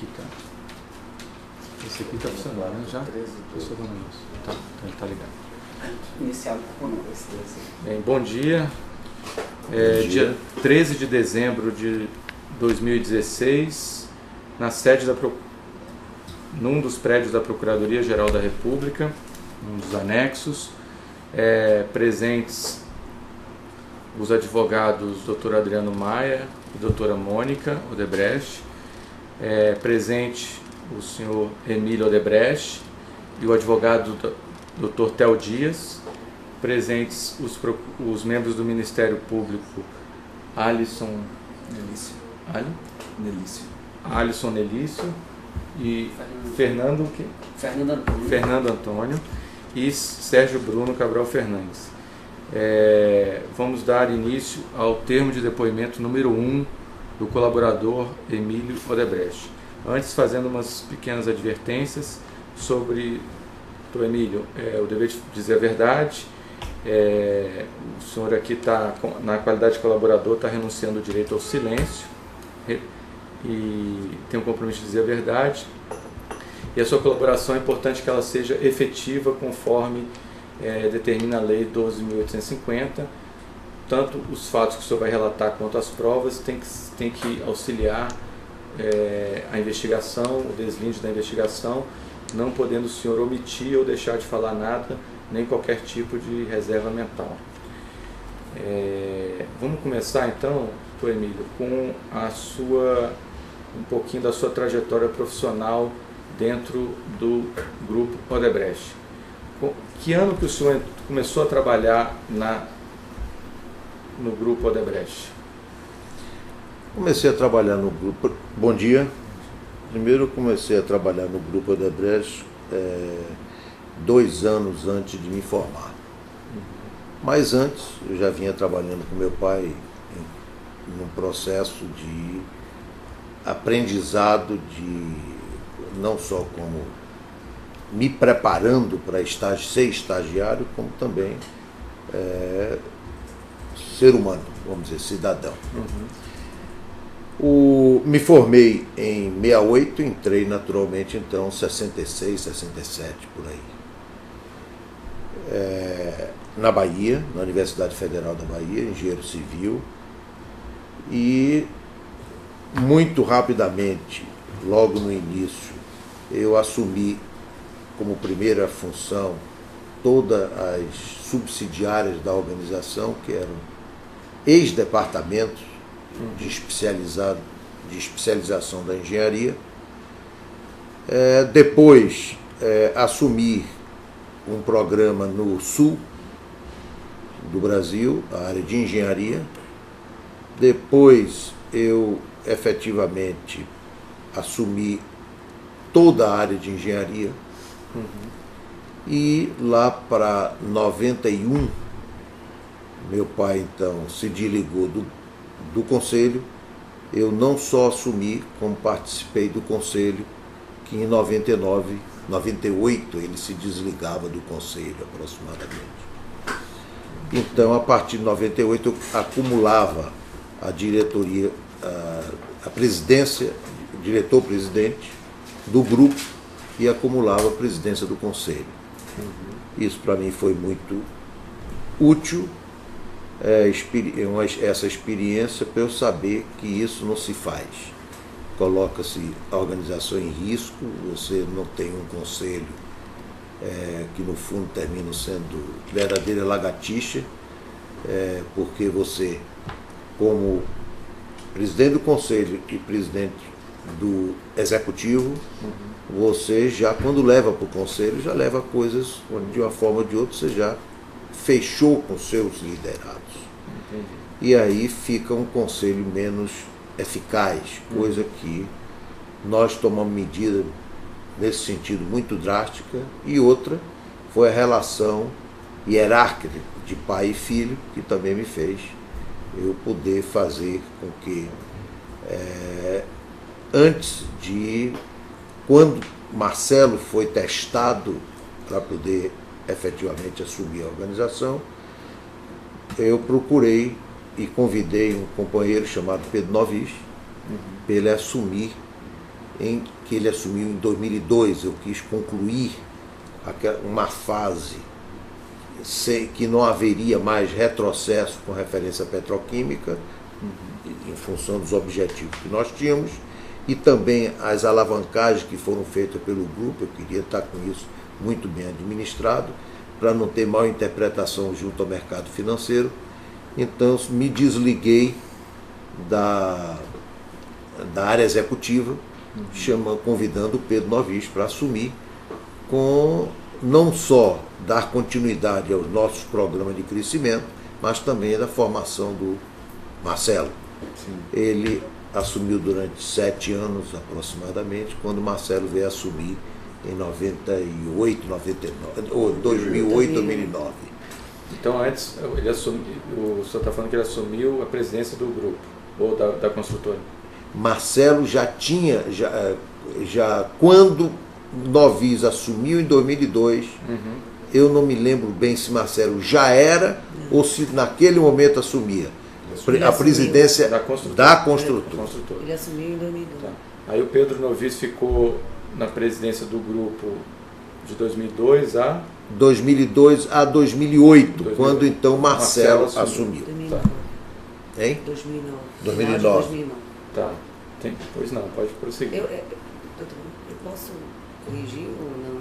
aqui, tá? Esse aqui tá funcionando, né? Já? Tá, então ele tá ligado. Iniciado por esse. Bem, bom dia. Dia 13 de dezembro de 2016, na sede num dos prédios da Procuradoria-Geral da República, num dos anexos, presentes os advogados Dr. Adriano Maia e doutora Mônica Odebrecht, presente o senhor Emílio Odebrecht e o advogado Dr. Theo Dias, presentes os membros do Ministério Público Alisson Nelício e Fernando Antônio e Sérgio Bruno Cabral Fernandes. Vamos dar início ao termo de depoimento número 1 do colaborador Emílio Odebrecht. Antes, fazendo umas pequenas advertências sobre o Emílio, o dever de dizer a verdade. O senhor aqui está, na qualidade de colaborador, está renunciando o direito ao silêncio e tem o compromisso de dizer a verdade. E a sua colaboração é importante que ela seja efetiva conforme determina a Lei 12.850. Tanto os fatos que o senhor vai relatar quanto as provas tem que auxiliar a investigação, o deslinde da investigação, não podendo o senhor omitir ou deixar de falar nada, nem qualquer tipo de reserva mental. Vamos começar então, doutor Emílio, com um pouquinho da sua trajetória profissional dentro do Grupo Odebrecht. Que ano que o senhor começou a trabalhar no Grupo Odebrecht? Comecei a trabalhar no grupo. Bom dia. Primeiro eu comecei a trabalhar no Grupo Odebrecht 2 anos antes de me formar. Mas antes eu já vinha trabalhando com meu pai num processo de aprendizado, não só como me preparando para ser estagiário, como também ser humano, vamos dizer, cidadão. Me formei em 68, entrei naturalmente então 66, 67, por aí. Na Bahia, na Universidade Federal da Bahia, engenheiro civil, e muito rapidamente, logo no início, eu assumi como primeira função todas as subsidiárias da organização, que eram ex-departamentos de especialização da engenharia. Depois assumi um programa no sul do Brasil, a área de engenharia. Depois eu efetivamente assumi toda a área de engenharia. E lá para 91, meu pai então se desligou do conselho. Eu não só assumi, como participei do conselho, que em 98 ele se desligava do conselho aproximadamente. Então, a partir de 98 eu acumulava a diretoria, a presidência, diretor-presidente do grupo, e acumulava a presidência do conselho. Isso para mim foi muito útil, essa experiência, para eu saber que isso não se faz. Coloca-se a organização em risco, você não tem um conselho que no fundo termina sendo verdadeira lagartixa, porque você, como presidente do conselho e presidente do executivo, você já, quando leva para o conselho, já leva coisas de uma forma ou de outra, você já fechou com seus liderados. Entendi. E aí fica um conselho menos eficaz, coisa que nós tomamos medida nesse sentido muito drástica. E outra foi a relação hierárquica de pai e filho, que também me fez eu poder fazer com que quando Marcelo foi testado para poder efetivamente assumir a organização, eu procurei e convidei um companheiro chamado Pedro Novis, para ele assumir em que ele assumiu em 2002. Eu quis concluir uma fase que não haveria mais retrocesso com referência à petroquímica, em função dos objetivos que nós tínhamos, e também as alavancagens que foram feitas pelo grupo. Eu queria estar com isso muito bem administrado, para não ter mal interpretação junto ao mercado financeiro. Então me desliguei da área executiva, convidando o Pedro Novis para assumir, com não só dar continuidade aos nossos programas de crescimento, mas também da formação do Marcelo. Sim. Ele assumiu durante 7 anos aproximadamente, quando o Marcelo veio assumir em 98, 99, ou 2008, 2009. Então antes, o senhor está falando que ele assumiu a presidência do grupo, ou da construtora? Marcelo já tinha, quando Novis assumiu em 2002, eu não me lembro bem se Marcelo já era ou se naquele momento assumia a presidência da construtora. Ele assumiu em 2002. Tá. Aí o Pedro Novis ficou na presidência do grupo de 2002 a 2008, quando então Marcelo assumiu. 2009. Hein? 2009. 2009. Tá. Pois não, pode prosseguir. Eu posso corrigir ou não?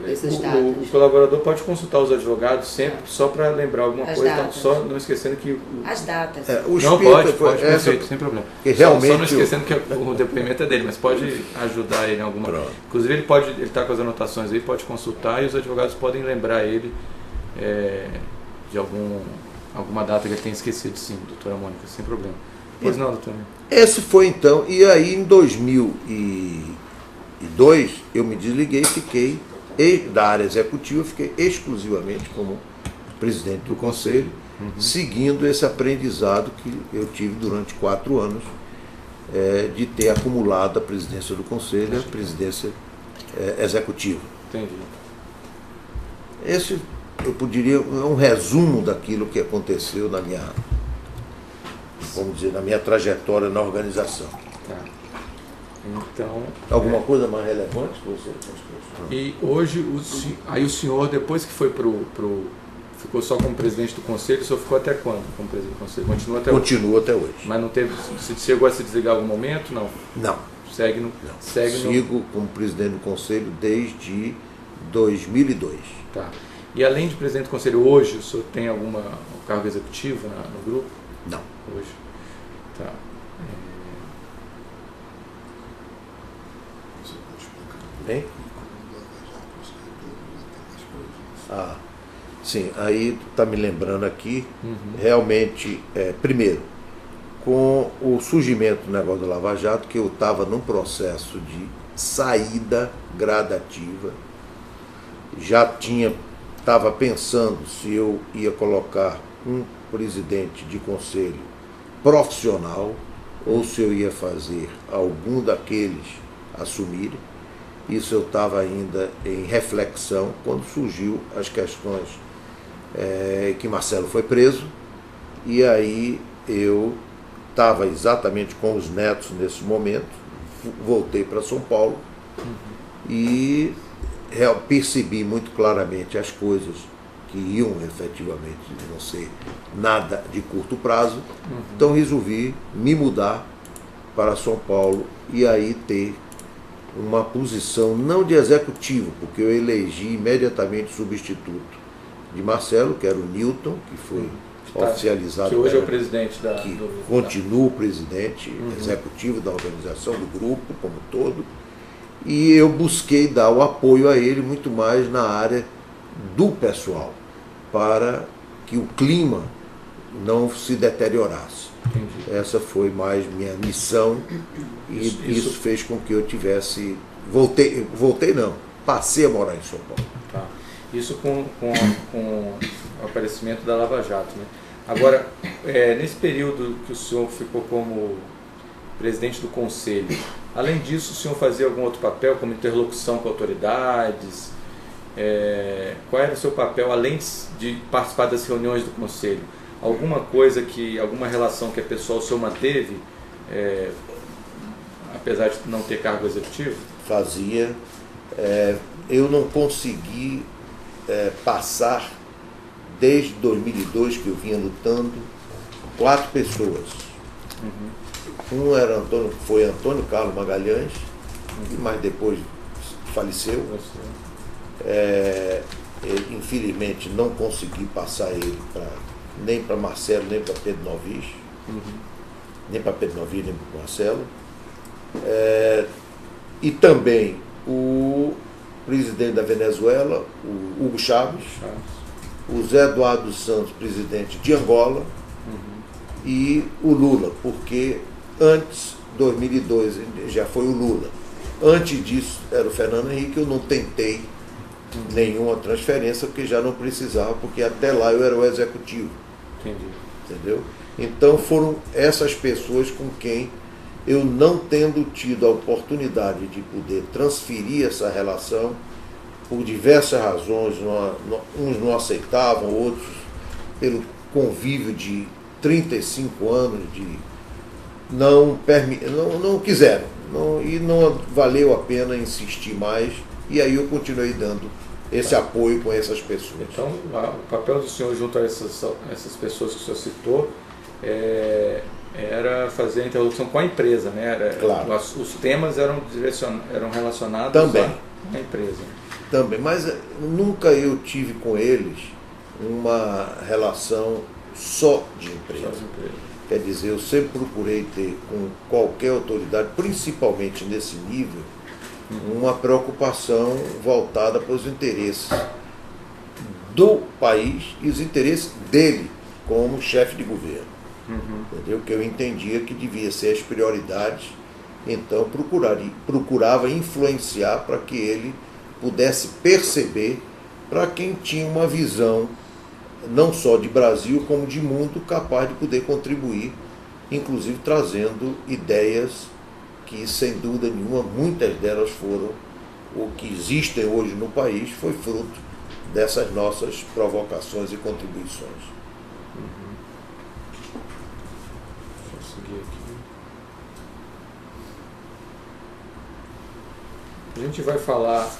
Essas datas. O colaborador pode consultar os advogados sempre, só para lembrar alguma As coisa, datas. Só não esquecendo que... As datas. Não, pode, perfeito, sem problema. Realmente só não esquecendo que o depoimento é dele, mas pode ajudar ele em alguma... Pronto. Inclusive ele está com as anotações aí, pode consultar, e os advogados podem lembrar ele de alguma data que ele tenha esquecido, sim, doutora Mônica, sem problema. Pois não, doutora? Esse foi então, e aí em 2002 eu me desliguei, fiquei da área executiva, fiquei exclusivamente como presidente do conselho, seguindo esse aprendizado que eu tive durante 4 anos, de ter acumulado a presidência do conselho e a presidência executiva. Entendi. Esse, eu poderia, é um resumo daquilo que aconteceu na minha, vamos dizer, na minha trajetória na organização. Tá. Então... Alguma coisa mais relevante que você... E hoje, aí o senhor, depois que foi ficou só como presidente do conselho, o senhor ficou até quando como presidente do conselho? Continua até hoje? Continua até hoje. Mas não teve... Você chegou a se desligar em algum momento? Não. Não. Sigo como presidente do conselho desde 2002. Tá. E além de presidente do conselho, hoje o senhor tem algum cargo executivo no grupo? Não. Hoje. Tá. Bem? Sim, aí está me lembrando aqui, realmente, primeiro, com o surgimento do negócio do Lava Jato, que eu estava num processo de saída gradativa, estava pensando se eu ia colocar um presidente de conselho profissional ou se eu ia fazer algum daqueles assumirem. Isso eu estava ainda em reflexão quando surgiu as questões que Marcelo foi preso, e aí eu estava exatamente com os netos nesse momento, voltei para São Paulo e percebi muito claramente as coisas que iam efetivamente não ser nada de curto prazo, então resolvi me mudar para São Paulo e aí ter uma posição não de executivo, porque eu elegi imediatamente substituto de Marcelo, que era o Newton, que foi oficializado. Que hoje é o presidente continua o presidente executivo da organização, do grupo como um todo, e eu busquei dar o apoio a ele muito mais na área do pessoal, para que o clima não se deteriorasse. Entendi. Essa foi mais minha missão, e isso fez com que eu tivesse... Passei a morar em São Paulo. Tá. Isso com o aparecimento da Lava Jato, né? Agora, nesse período que o senhor ficou como presidente do conselho, além disso, o senhor fazia algum outro papel, como interlocução com autoridades? Qual era o seu papel, além de participar das reuniões do conselho? Alguma relação que a pessoa o senhor manteve apesar de não ter cargo executivo? Fazia. Eu não consegui passar, desde 2002 que eu vinha lutando, 4 pessoas. Um foi Antônio Carlos Magalhães, mas depois faleceu. Infelizmente não consegui passar ele nem para Marcelo, nem para Pedro Novis, nem para Pedro Novis, nem para Marcelo. E também o presidente da Venezuela, o Hugo Chávez, o Zé Eduardo dos Santos, presidente de Angola, e o Lula, porque antes, 2002, já foi o Lula. Antes disso, era o Fernando Henrique. Eu não tentei nenhuma transferência, porque já não precisava, porque até lá eu era o executivo. Entendi. Entendeu? Então foram essas pessoas com quem eu, não tendo tido a oportunidade de poder transferir essa relação, por diversas razões, uns não aceitavam, outros pelo convívio de 35 anos, não quiseram, e não valeu a pena insistir mais, e aí eu continuei dando esse apoio com essas pessoas. Então, o papel do senhor junto a essas pessoas que o senhor citou era fazer a interlocução com a empresa, né? Claro. Os temas eram relacionados Também. à empresa. Também, mas nunca eu tive com eles uma relação só de empresa. Quer dizer, eu sempre procurei ter com qualquer autoridade, principalmente nesse nível, uma preocupação voltada para os interesses do país e os interesses dele como chefe de governo. Entendeu? Que eu entendia que devia ser as prioridades, então procurava influenciar para que ele pudesse perceber, para quem tinha uma visão não só de Brasil como de mundo, capaz de poder contribuir, inclusive trazendo ideias que, sem dúvida nenhuma, muitas delas foram o que existem hoje no país, foi fruto dessas nossas provocações e contribuições. Deixa eu seguir aqui. A gente vai falar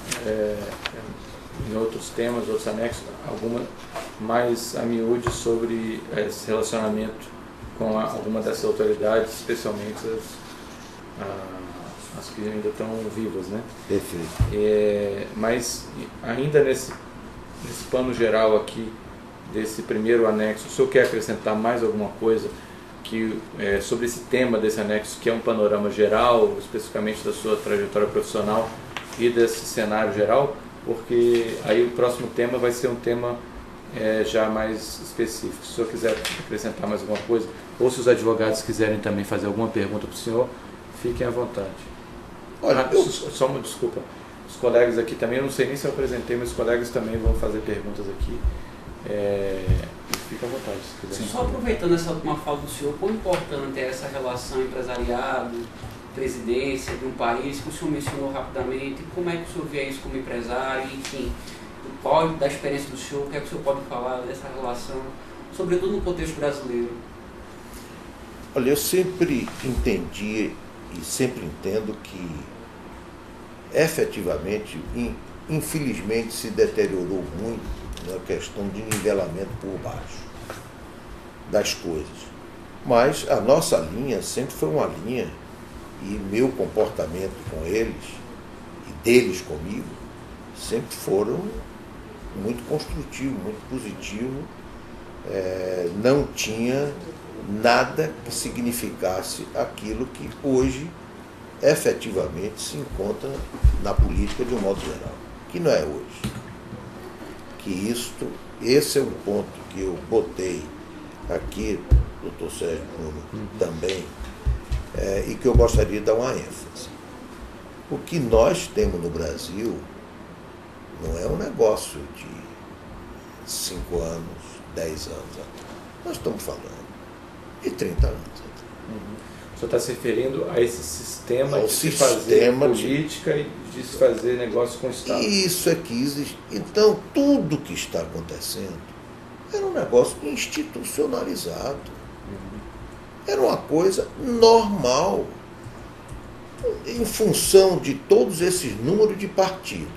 em outros temas, outros anexos, alguma mais a miúde sobre esse relacionamento com alguma dessas autoridades, especialmente as que ainda estão vivas, né? Perfeito. Mas ainda nesse plano geral aqui, desse primeiro anexo, o senhor quer acrescentar mais alguma coisa sobre esse tema desse anexo, que é um panorama geral, especificamente da sua trajetória profissional e desse cenário geral? Porque aí o próximo tema vai ser um tema já mais específico. Se o senhor quiser acrescentar mais alguma coisa, ou se os advogados quiserem também fazer alguma pergunta para o senhor, fiquem à vontade. Olha, só uma desculpa. Os colegas aqui também, eu não sei nem se eu apresentei, mas os colegas também vão fazer perguntas aqui. Fica à vontade, se quiser. Só aproveitando essa última fala do senhor, quão importante é essa relação empresariado, presidência de um país, que o senhor mencionou rapidamente, como é que o senhor vê isso como empresário, enfim, da experiência do senhor, o que é que o senhor pode falar dessa relação, sobretudo no contexto brasileiro? Olha, eu sempre entendi e sempre entendo que efetivamente, infelizmente, se deteriorou muito na questão de nivelamento por baixo das coisas. Mas a nossa linha sempre foi uma linha, e meu comportamento com eles, e deles comigo, sempre foram muito construtivo, muito positivo. Não tinha nada que significasse aquilo que hoje efetivamente se encontra na política de um modo geral, que não é hoje. Que esse é um ponto que eu botei aqui, doutor Sérgio Bruno, também, e que eu gostaria de dar uma ênfase. O que nós temos no Brasil não é um negócio de 5 anos, 10 anos atrás. Nós estamos falando de 30 anos atrás. O senhor está se referindo a esse sistema Ao de se sistema fazer política e de se fazer negócio com o Estado. Isso é que existe. Então, tudo que está acontecendo era um negócio institucionalizado. Era uma coisa normal. em função de todos esses números de partidos,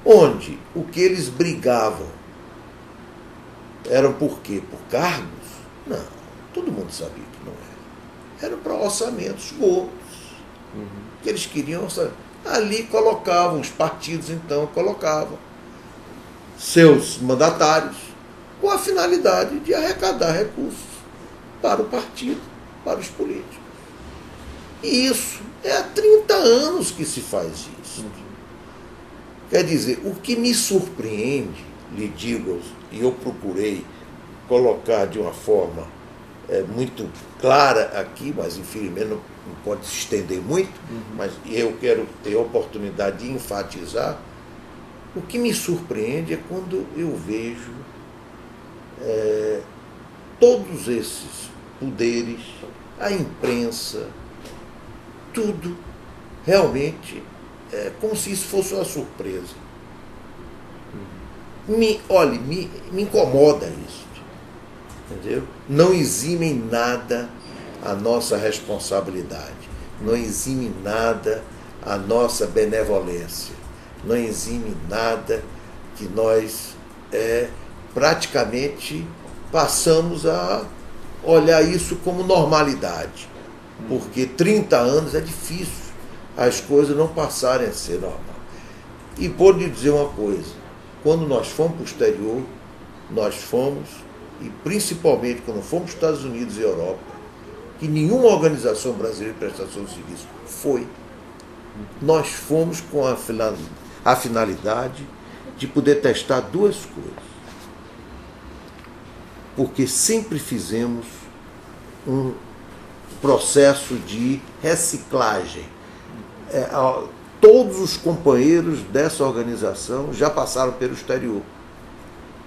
onde o que eles brigavam eram por quê? Por cargos? Não, todo mundo sabia que não era. Era para orçamentos gordos. Que eles queriam orçamento. Ali colocavam, os partidos então colocavam seus mandatários com a finalidade de arrecadar recursos para o partido, para os políticos. E isso é há 30 anos que se faz isso. Quer dizer, o que me surpreende, lhe digo, e eu procurei colocar de uma forma muito clara aqui, mas infelizmente não pode se estender muito, mas eu quero ter a oportunidade de enfatizar. O que me surpreende é quando eu vejo todos esses poderes, a imprensa, tudo realmente como se isso fosse uma surpresa. Me incomoda isso. Entendeu? Não exime em nada a nossa responsabilidade, não exime em nada a nossa benevolência, não exime nada que nós praticamente passamos a olhar isso como normalidade, porque 30 anos é difícil as coisas não passarem a ser normal. E vou lhe dizer uma coisa, quando nós fomos para o exterior, nós fomos, e principalmente quando fomos para os Estados Unidos e Europa, que nenhuma organização brasileira de prestação de serviço foi, nós fomos com a finalidade de poder testar duas coisas. Porque sempre fizemos um processo de reciclagem. Todos os companheiros dessa organização já passaram pelo exterior,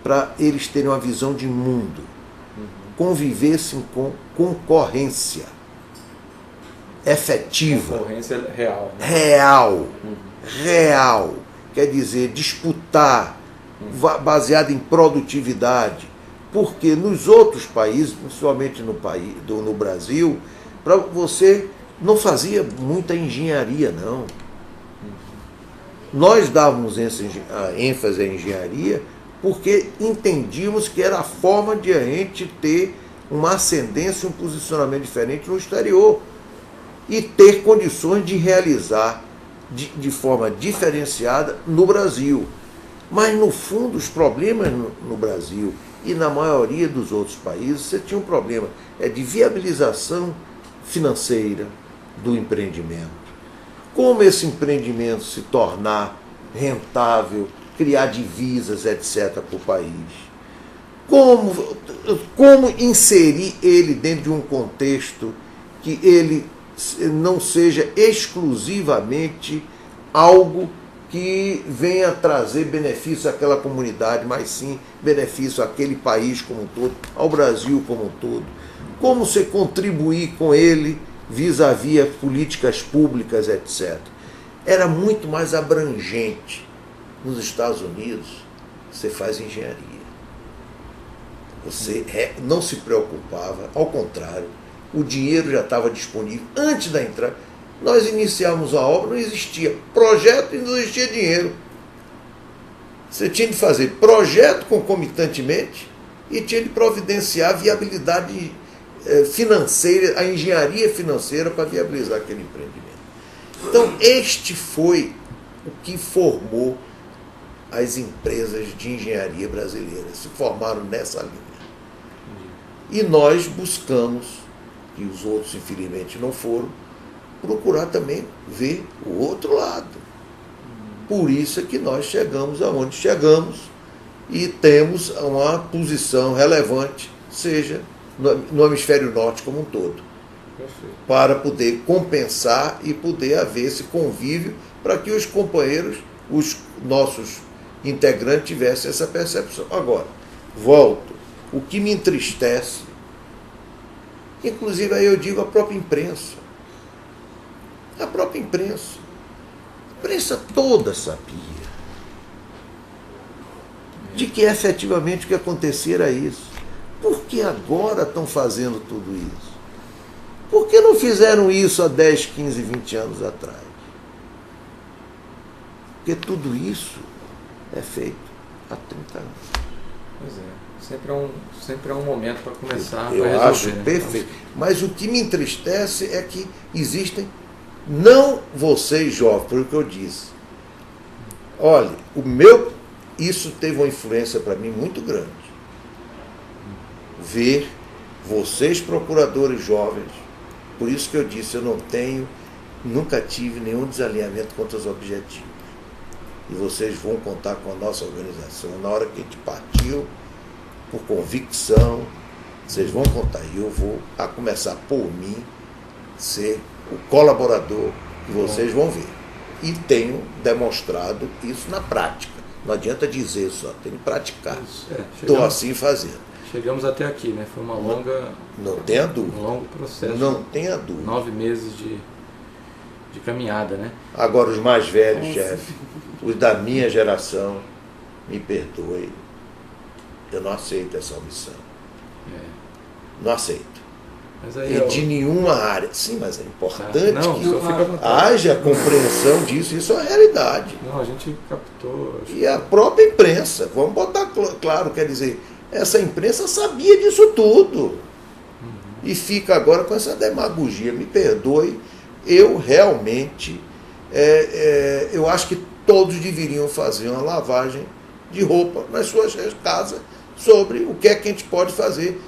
para eles terem uma visão de mundo, convivessem com concorrência efetiva. Concorrência real. Né? Real. Quer dizer, disputar, baseado em produtividade. Porque nos outros países, principalmente no Brasil, você não fazia muita engenharia, não. Nós dávamos ênfase à engenharia porque entendíamos que era a forma de a gente ter uma ascendência, um posicionamento diferente no exterior e ter condições de realizar de forma diferenciada no Brasil. Mas, no fundo, os problemas no Brasil e na maioria dos outros países, você tinha um problema de viabilização financeira do empreendimento. Como esse empreendimento se tornar rentável, criar divisas, etc., para o país. Como inserir ele dentro de um contexto que ele não seja exclusivamente algo que venha trazer benefício àquela comunidade, mas sim benefício àquele país como um todo, ao Brasil como um todo. Como você contribuir com ele vis-à-vis políticas públicas, etc. Era muito mais abrangente. Nos Estados Unidos, você faz engenharia. Você não se preocupava, ao contrário, o dinheiro já estava disponível antes da entrada. Nós iniciamos a obra, não existia projeto e não existia dinheiro. Você tinha de fazer projeto concomitantemente e tinha de providenciar a viabilidade financeira, a engenharia financeira para viabilizar aquele empreendimento. Então, este foi o que formou as empresas de engenharia brasileiras, se formaram nessa linha. E nós buscamos, e os outros infelizmente não foram, procurar também ver o outro lado. Por isso é que nós chegamos aonde chegamos e temos uma posição relevante, seja no hemisfério norte como um todo. Perfeito. Para poder compensar e poder haver esse convívio para que os companheiros, os nossos integrantes tivessem essa percepção. Agora, volto. O que me entristece, inclusive aí eu digo a própria imprensa. A própria imprensa. A imprensa toda sabia de que efetivamente o que acontecia era isso. Por que agora estão fazendo tudo isso? Por que não fizeram isso há 10, 15, 20 anos atrás? Porque tudo isso é feito há 30 anos. Pois é. Sempre é um momento para começar a Eu resolver, acho né? perfeito. Mas o que me entristece é que existem, não vocês jovens, por o que eu disse. Olha, isso teve uma influência para mim muito grande. Ver vocês procuradores jovens, por isso que eu disse, nunca tive nenhum desalinhamento contra os objetivos. E vocês vão contar com a nossa organização. Na hora que a gente partiu, por convicção, vocês vão contar. E eu vou, a começar por mim, ser o colaborador que vocês vão ver. E tenho demonstrado isso na prática. Não adianta dizer só, tenho que praticar. Estou assim fazendo. Chegamos até aqui, né? Foi uma longa... Não tenha dúvida. Um longo processo. Não tenha dúvida. 9 meses de caminhada, né? Agora, os mais velhos, chefe, os da minha geração, me perdoem, eu não aceito essa omissão. Não aceito. Mas aí E de nenhuma área. Sim, mas é importante não, que só fica à vontade. haja compreensão disso, isso é uma realidade. Não, a gente captou. E a própria imprensa, vamos botar claro, quer dizer, essa imprensa sabia disso tudo. E fica agora com essa demagogia. Me perdoe, eu realmente, eu acho que todos deveriam fazer uma lavagem de roupa nas suas casas sobre o que é que a gente pode fazer.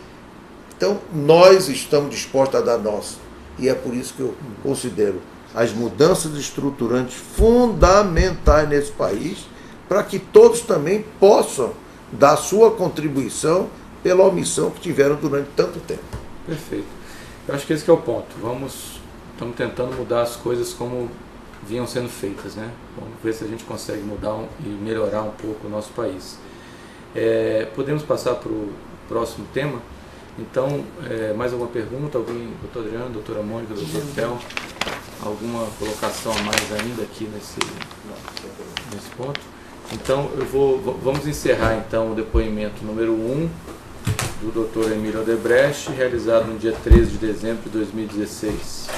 Então, nós estamos dispostos a dar nosso. E é por isso que eu considero as mudanças estruturantes fundamentais nesse país, para que todos também possam dar sua contribuição pela omissão que tiveram durante tanto tempo. Perfeito. Eu acho que esse que é o ponto. Estamos tentando mudar as coisas como vinham sendo feitas, né? Vamos ver se a gente consegue mudar e melhorar um pouco o nosso país. Podemos passar para o próximo tema? Então, mais alguma pergunta? Alguém, doutor Adriano, doutora Mônica, doutor Fel? Alguma colocação a mais ainda aqui nesse ponto? Então, vamos encerrar então o depoimento número 1 do Dr. Emílio Odebrecht, realizado no dia 13 de dezembro de 2016.